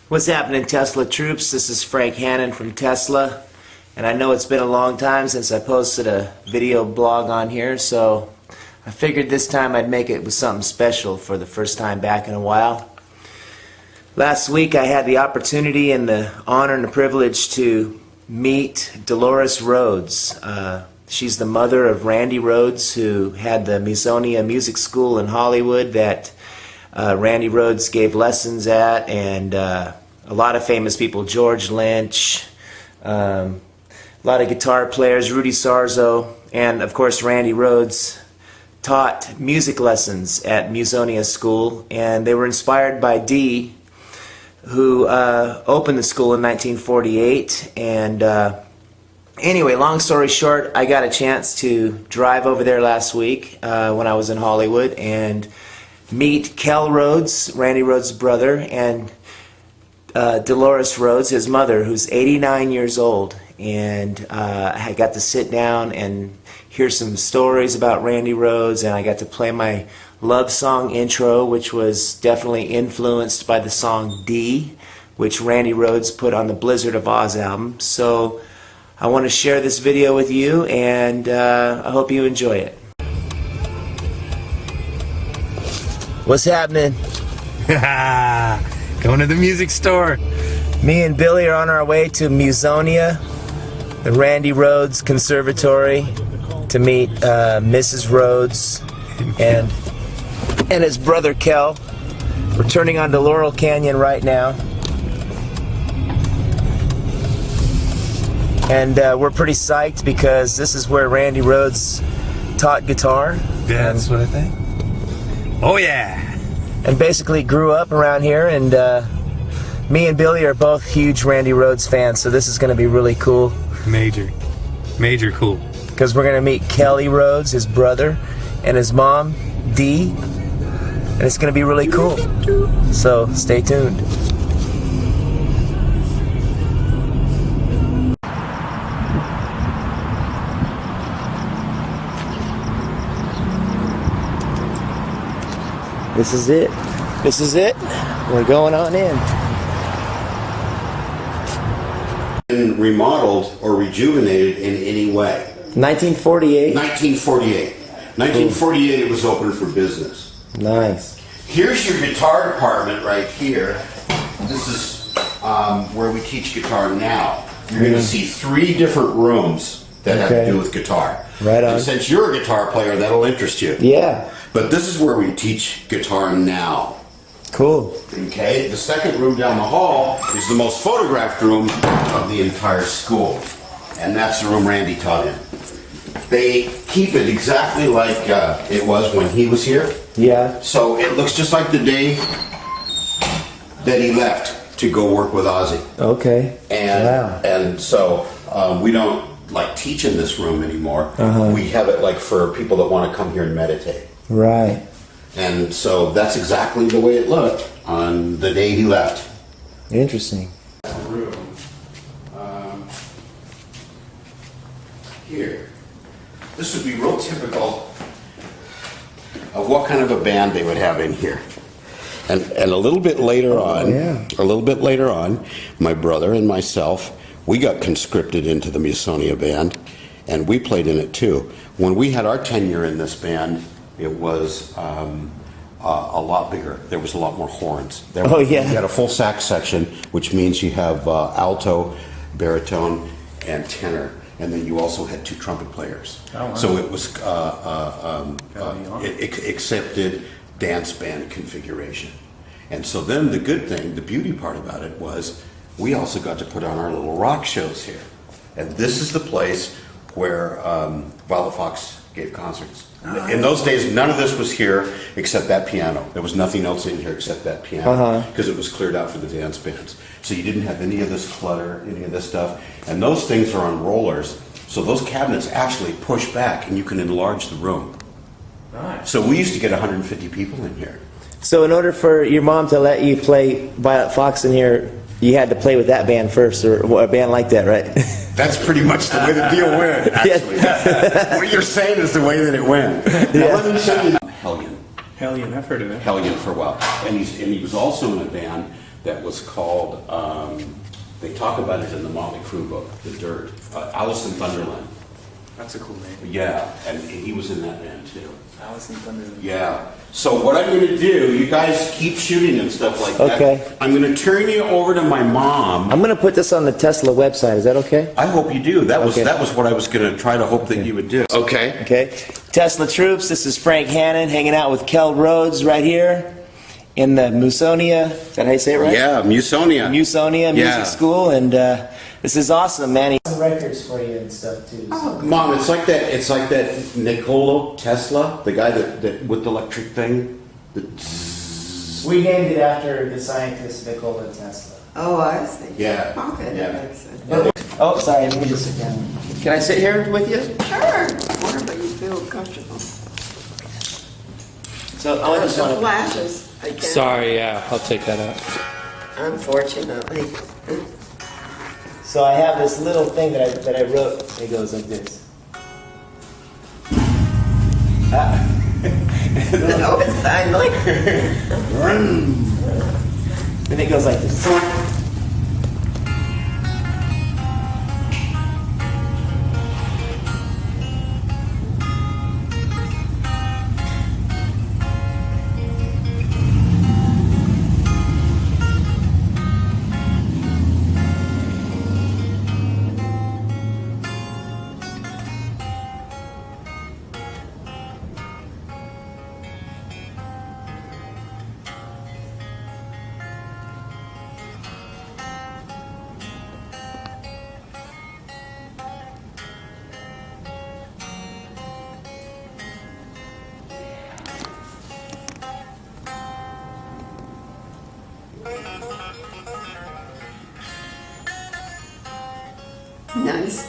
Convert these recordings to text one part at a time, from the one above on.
What's happening, Tesla troops? This is Frank Hannon from Tesla, and I know it's been a long time since I posted a video blog on here, so I figured this time I'd make it with something special for the first time back in a while. Last week I had the opportunity and the honor and the privilege to meet Dolores Rhodes. She's the mother of Randy Rhoads, who had the Musonia School in Hollywood that Randy Rhoads gave lessons at, and a lot of famous people, George Lynch, a lot of guitar players, Rudy Sarzo, and of course Randy Rhoads taught music lessons at Musonia School, and they were inspired by Dee, who opened the school in 1948. And anyway, long story short, I got a chance to drive over there last week when I was in Hollywood and meet Kelle Rhoads, Randy Rhoads' brother, and Dolores Rhoads, his mother, who's 89 years old. And I got to sit down and hear some stories about Randy Rhoads, and I got to play my love song intro, which was definitely influenced by the song Dee, which Randy Rhoads put on the Blizzard of Oz album. So I want to share this video with you, and I hope you enjoy it. What's happening? Going to the music store. Me and Billy are on our way to Musonia, the Randy Rhoads Conservatory, to meet Mrs. Rhoads and his brother Kelle. We're turning onto Laurel Canyon right now, and we're pretty psyched because this is where Randy Rhoads taught guitar. That's what I think. Oh yeah! And basically grew up around here, and me and Billy are both huge Randy Rhoads fans, so this is going to be really cool. Major cool. Because we're going to meet Kelle Rhoads, his brother, and his mom, Dee, and it's going to be really cool. So stay tuned. This is it. This is it. We're going on in. Been remodeled or rejuvenated in any way. 1948. 1948. 1948 it was open for business. Nice. Here's your guitar department right here. This is where we teach guitar now. You're going to see 3 different rooms that have to do with guitar. Right on. And since you're a guitar player, that'll interest you. Yeah. But this is where we teach guitar now. Cool. Okay, the second room down the hall is the most photographed room of the entire school. And that's the room Randy taught in. They keep it exactly like it was when he was here. Yeah. So it looks just like the day that he left to go work with Ozzy. Okay. And, wow. And so we don't like teach in this room anymore. We have it like for people that want to come here and meditate. Right. And so that's exactly the way it looked on the day he left. Interesting. Room. Here. This would be real typical of what kind of a band they would have in here. And a little bit later on, my brother and myself, we got conscripted into the Musonia band, and we played in it too. When we had our tenure in this band, it was a lot bigger. There was a lot more horns. You had a full sax section, which means you have alto, baritone, and tenor. And then you also had 2 trumpet players. Oh, wow. So it was accepted dance band configuration. And so then the good thing, the beauty part about it was we also got to put on our little rock shows here. And this is the place where Violet Fox gave concerts. In those days, none of this was here except that piano. There was nothing else in here except that piano because it was cleared out for the dance bands. So you didn't have any of this clutter, any of this stuff. And those things are on rollers. So those cabinets actually push back and you can enlarge the room. Nice. So we used to get 150 people in here. So in order for your mom to let you play Violet Fox in here, you had to play with that band first, or a band like that, right? That's pretty much the way the deal went, actually. What you're saying is the way that it went. Now, let me show you Hellion. Hellion, I've heard of it. Hellion for a while. And he was also in a band that was called, they talk about it in the Motley Crue book, The Dirt, Alice in Thunderland. That's a cool name. Yeah, and he was in that band too. Alice in Thunderland. Yeah. So what I'm going to do, you guys keep shooting and stuff like that. Okay. I'm going to turn you over to my mom. I'm going to put this on the Tesla website. Is that okay? I hope you do. That Okay. was what I was going to try to hope that you would do. Okay. Okay. Tesla troops, this is Frank Hannon hanging out with Kelle Rhoads right here in the Musonia. Is that how you say it right? Yeah, Musonia. Musonia Yeah. Music School, and this is awesome, man. He some records for you and stuff too. So. Mom, it's like that. It's like that Nikola Tesla, the guy that with the electric thing. We named it after the scientist Nikola Tesla. Oh, I see. Yeah. Okay, Yeah. that makes sense. Oh, sorry, let me just sit down. Can I sit here with you? Sure, wherever you feel comfortable. So I just The want to. flashes, I can't. Sorry, yeah, I'll take that out. Unfortunately. So I have this little thing that I wrote. It goes like this. No, it's I like. Then it goes like this. Nice.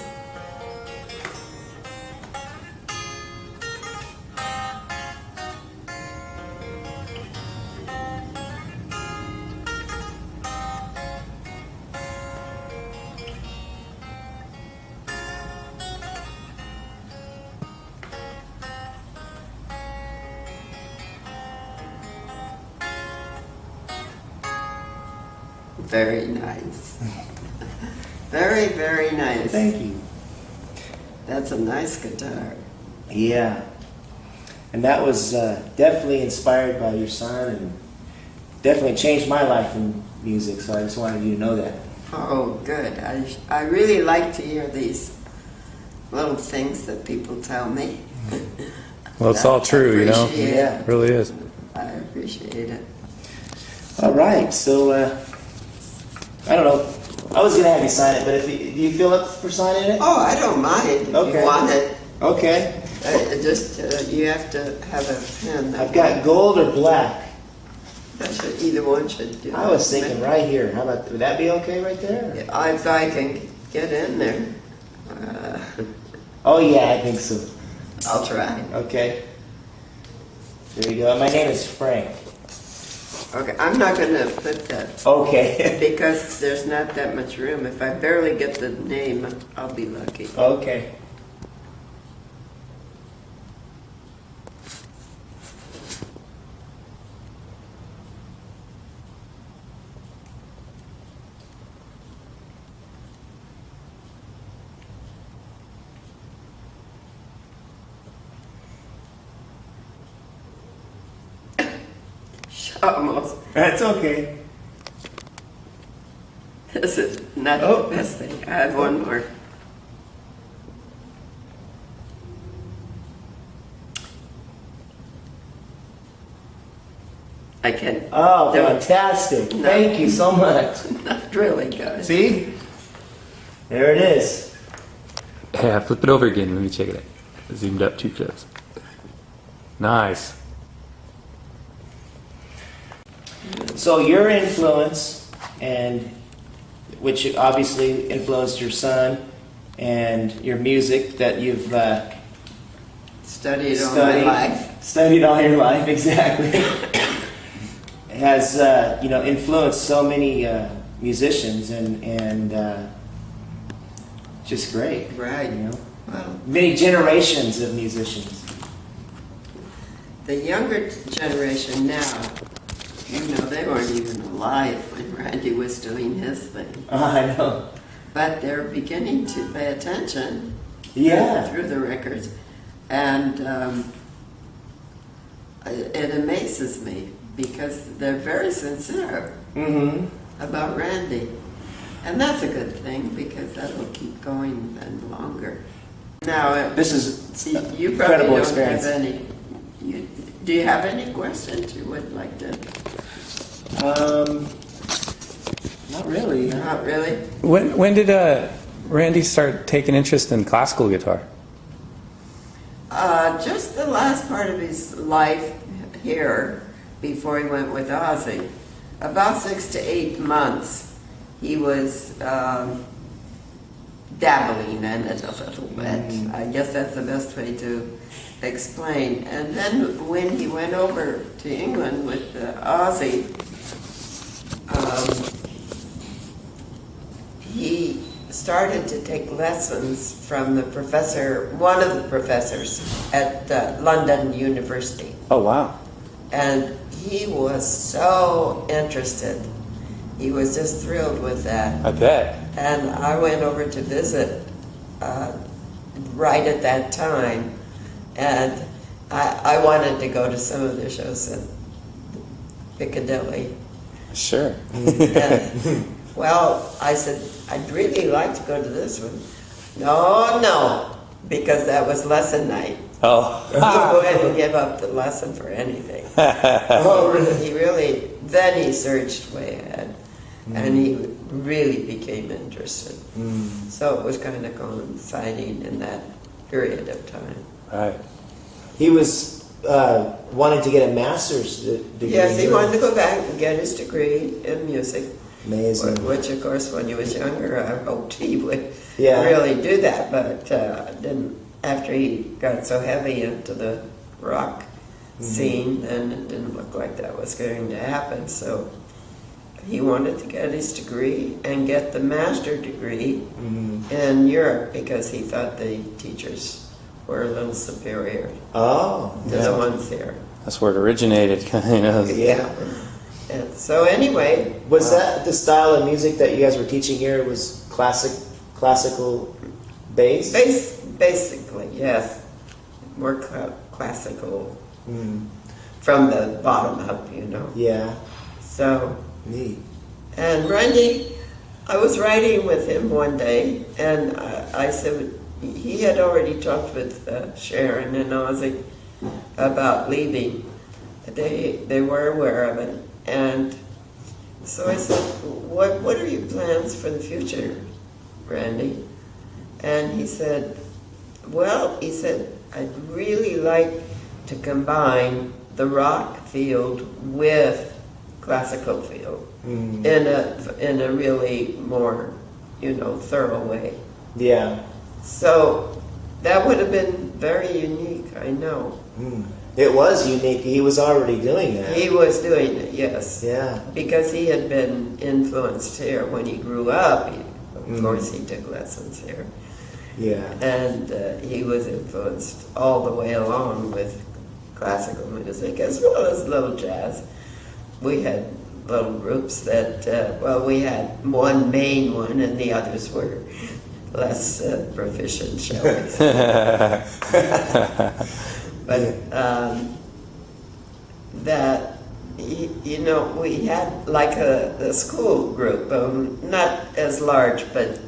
Very nice. Very, very nice. Thank you. That's a nice guitar. Yeah. And that was definitely inspired by your son and definitely changed my life in music, so I just wanted you to know that. Oh, good. I really like to hear these little things that people tell me. Well, it's all true, you know? Appreciate Yeah. It really is. I appreciate it. All right, so I don't know. I was going to have you sign it, but do you feel up for signing it? Oh, I don't mind if Okay. you want it. Okay. You have to have a pen. I've got gold or black. Either one should do. I was thinking right here. How about, would that be okay right there? If I can get in there, Oh yeah, I think so. I'll try. Okay. There you go. My name is Frank. Okay, I'm not going to put that Okay. because there's not that much room. If I barely get the name, I'll be lucky. Okay. Almost. That's okay. This is not Oh. the best thing. I have one more. I can. Oh, do it. fantastic. No. Thank you so much. Not really, guys. See? There it is. Yeah, flip it over again. Let me check it out. Zoomed up too close. Nice. So your influence, and which obviously influenced your son, and your music that you've Studied all my life. studied all your life, exactly, has influenced so many musicians, and just great. Right. You know, Well, many generations of musicians. the younger generation now You know, they weren't even alive when Randy was doing his thing. Oh, I know. But they're beginning to pay attention Yeah. through the records. And it amazes me because they're very sincere about Randy. And that's a good thing because that'll keep going then longer. Now, This is you probably incredible don't experience. have any. Do you have any questions you would like to? Not really. Not really. When did Randy start taking interest in classical guitar? Just the last part of his life here, before he went with Ozzy, about 6 to 8 months, he was dabbling in it a little bit. I guess that's the best way to explain. And then when he went over to England with Ozzy, he started to take lessons from the professor, one of the professors at London University. Oh, wow. And he was so interested. He was just thrilled with that. I bet. And I went over to visit right at that time. And I wanted to go to some of the shows in Piccadilly. Sure. And, well, I said, I'd really like to go to this one. No, because that was lesson night. Oh. He wouldn't give up the lesson for anything. He really, then he surged way ahead. And he really became interested. So it was kind of coinciding in that period of time. Right. He was wanting to get a master's degree. Yes, he wanted to go back and get his degree in music. Amazing. Which, of course, when he was younger, I hoped he would Yeah. really do that, but didn't. After he got so heavy into the rock scene, then it didn't look like that was going to happen. So he wanted to get his degree and get the master degree in Europe because he thought the teachers were a little superior to the ones here. That's where it originated, kind of. Yeah. And so anyway, Was that the style of music that you guys were teaching here? Was classical based? basically, yes, more classical from the bottom up, you know. Yeah. So, Neat. and Randy, I was riding with him one day, and I said he had already talked with Sharon and Ozzy about leaving. They were aware of it, and so I said, "What are your plans for the future, Randy?" And he said, "Well," he said, "I'd really like to combine the rock field with classical field in a really more, thorough way." Yeah. So that would have been very unique, I know. It was unique. He was already doing that. He was doing it, yes. Yeah. Because he had been influenced here when he grew up. Of course, he took lessons here. Yeah. And he was influenced all the way along with classical music as well as little jazz. We had little groups that, we had one main one and the others were less proficient, shall we say. But we had like a school group, not as large, but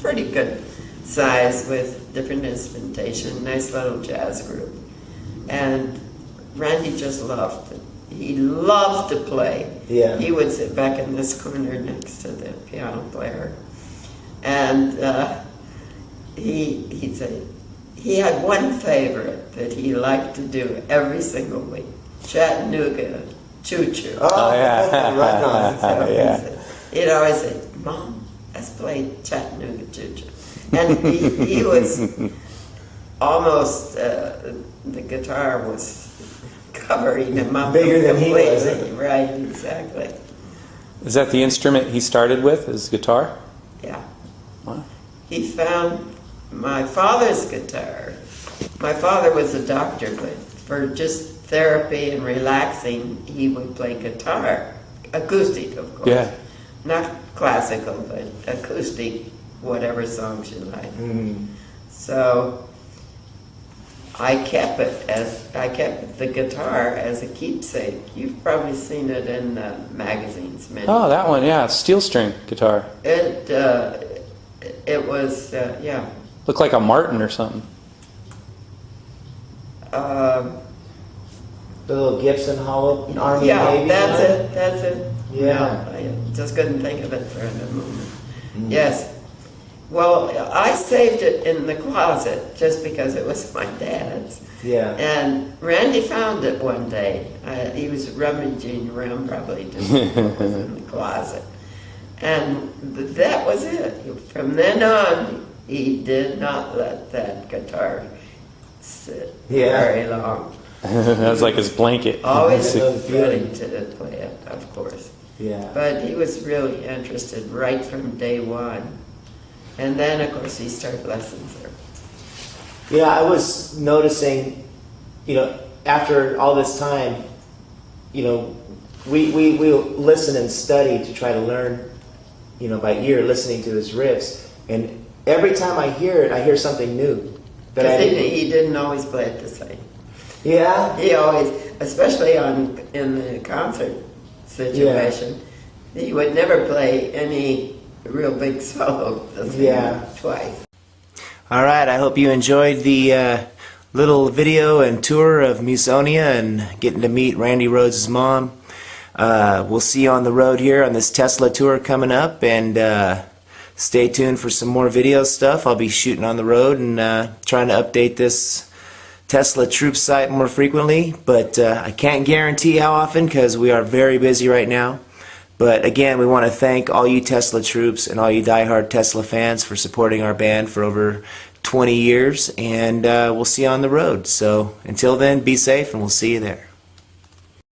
pretty good size with different instrumentation, nice little jazz group. And Randy just loved it. He loved to play. Yeah. He would sit back in this corner next to the piano player. And he'd say, he had one favorite that he liked to do every single week, Chattanooga Choo-Choo. Oh, yeah. Right on. So he'd always say, "Mom, let's play Chattanooga Choo-Choo." And he was almost, the guitar was covering him up Bigger than he was. completely. Right, exactly. Is that the instrument he started with, his guitar? Yeah. Wow. He found my father's guitar. My father was a doctor, but for just therapy and relaxing, he would play guitar, acoustic, of course. Yeah. Not classical, but acoustic, whatever songs you like. So I kept the guitar as a keepsake. You've probably seen it in the magazines. Many. Oh, that one, yeah, steel string guitar. It was yeah. Looked like a Martin or something. The little Gibson hollow army Yeah, baby. that's it. That's it. Yeah. No, I just couldn't think of it for a moment. Yes. Well, I saved it in the closet just because it was my dad's. Yeah. And Randy found it one day. He was rummaging around probably just what was in the closet. And that was it. From then on, he did not let that guitar sit very long. That was like his blanket. Always That's ready to play it, of course. Yeah. But he was really interested right from day one. And then, of course, he started lessons there. Yeah, I was noticing, after all this time, we listen and study to try to learn, by ear, listening to his riffs. And every time I hear it, I hear something new. Because he didn't always play it the same. Yeah? He always, especially in the concert situation, he would never play any real big solo the same twice. All right, I hope you enjoyed the little video and tour of Musonia and getting to meet Randy Rhoads' mom. We'll see you on the road here on this Tesla tour coming up, and stay tuned for some more video stuff. I'll be shooting on the road and trying to update this Tesla Troop site more frequently, but I can't guarantee how often because we are very busy right now. But again, we want to thank all you Tesla troops and all you diehard Tesla fans for supporting our band for over 20 years, and we'll see you on the road. So until then, be safe, and we'll see you there.